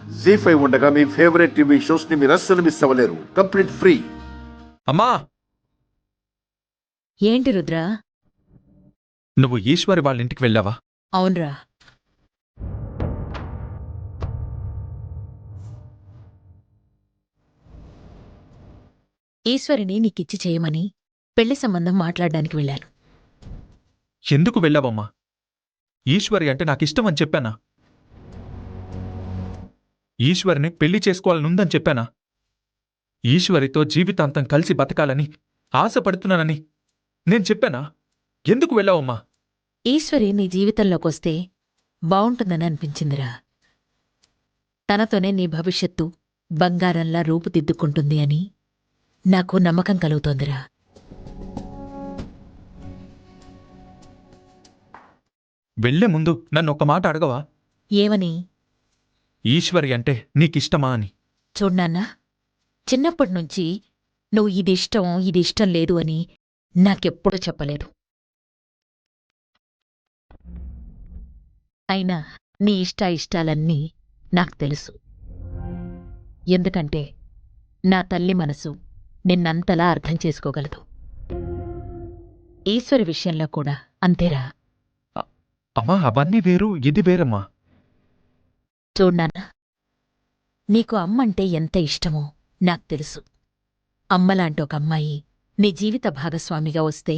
జీ5 ఉండగా మీ favourite TV shows ని మీరు అస్సలు మిస్ అవ్వలేరు. Complete free. అమ్మా, ఏంటి రుద్ర? నువ్వు ఈశ్వరి వాళ్ళ ఇంటికి వెళ్ళావా? అవునరా. ఈశ్వరిని నీకిచ్చి చేయమని పెళ్లి సంబంధం మాట్లాడడానికి వెళ్ళాను. ఎందుకు వెళ్ళావమ్మా? ఈశ్వరి అంటే నాకిష్టం అని చెప్పానా? ఈశ్వరిని పెళ్లి చేసుకోవాలనుందని చెప్పానా? ఈశ్వరితో జీవితాంతం కలిసి బతకాలని ఆశపడుతున్నానని నేను చెప్పానా? ఎందుకు వెళ్ళావమ్మా? ఈశ్వరి నీ జీవితంలోకొస్తే బావుంటుందని అనిపించిందిరా. తనతోనే నీ భవిష్యత్తు బంగారంలా రూపుదిద్దుకుంటుంది అని నాకు నమ్మకం కలుగుతోందిరా. వెళ్లే ముందు నన్ను ఒక మాట అడగవా? ఏమని? ఈశ్వరి అంటే నీకిష్టమా అని. చూడ్నాన్నా, చిన్నప్పటినుంచి నువ్వు ఇది ఇష్టం లేదు అని నాకెప్పుడూ చెప్పలేదు. అయినా నీ ఇష్టాలన్నీ నాకు తెలుసు. ఎందుకంటే నా తల్లి మనసు నిన్నంతలా అర్థం చేసుకోగలదు. ఈశ్వరి విషయంలో కూడా అంతేరా. అమ్మా, అవన్నీ వేరు, ఇది వేరమ్మా. చూడ్నాన్నా, నీకు అమ్మంటే ఎంత ఇష్టమో నాకు తెలుసు. అమ్మలాంటి ఒక అమ్మాయి నీ జీవిత భాగస్వామిగా వస్తే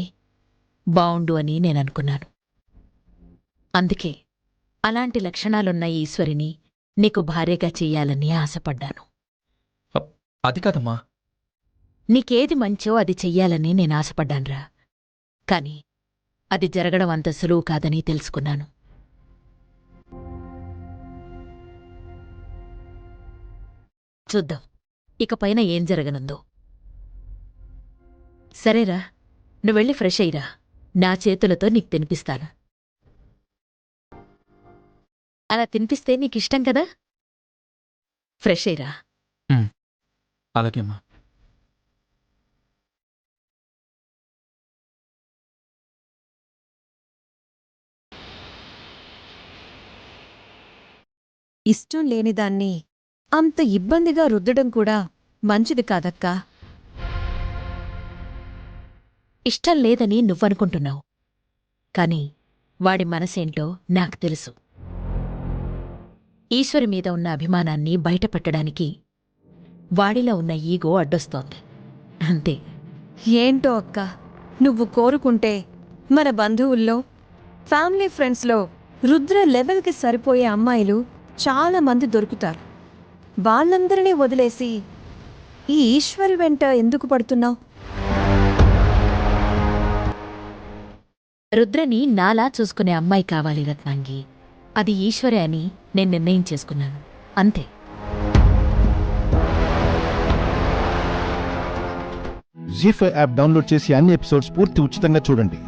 బావుండు అని నేననుకున్నాను. అందుకే అలాంటి లక్షణాలున్న ఈశ్వరిని నీకు భార్యగా చెయ్యాలని ఆశపడ్డాను. అది కాదమ్మా. నీకేది మంచో అది చెయ్యాలని నేను ఆశపడ్డాన్రా. కాని అది జరగడం అంత సులువు కాదని తెలుసుకున్నాను. చూద్దాం ఇకపైన ఏం జరగనుందో. సరేరా, నువ్వెళ్ళి ఫ్రెష్ అయ్యిరా. నా చేతులతో నీకు తినిపిస్తాను. అలా తినిపిస్తే నీకిష్టం కదా? ఫ్రెష్ అయ్యిరా. అలాగేమ్మా. ఇష్టం లేనిదాన్ని అంత ఇబ్బందిగా రుద్దడం కూడా మంచిది కాదక్కా. ఇష్టం లేదని నువ్వనుకుంటున్నావు, కాని వాడి మనసేంటో నాకు తెలుసు. ఈశ్వరి మీద ఉన్న అభిమానాన్ని బయటపెట్టడానికి వాడిలో ఉన్న ఈగో అడ్డొస్తోంది, అంతే. ఏంటో అక్క, నువ్వు కోరుకుంటే మన బంధువుల్లో, ఫ్యామిలీ ఫ్రెండ్స్లో రుద్ర లెవెల్కి సరిపోయే అమ్మాయిలు చాలా మంది దొరుకుతారు. వాళ్ళందరినీ వదిలేసి ఈ ఈశ్వరి వెంట ఎందుకు పడుతున్నావు? రుద్రని నాలా చూసుకునే అమ్మాయి కావాలి రత్నాంగి. అది ఈశ్వరే అని నేను నిర్ణయం చేసుకున్నాను, అంతే. జీ5 యాప్ డౌన్లోడ్ చేసి అన్ని ఎపిసోడ్స్ పూర్తి ఉచితంగా చూడండి.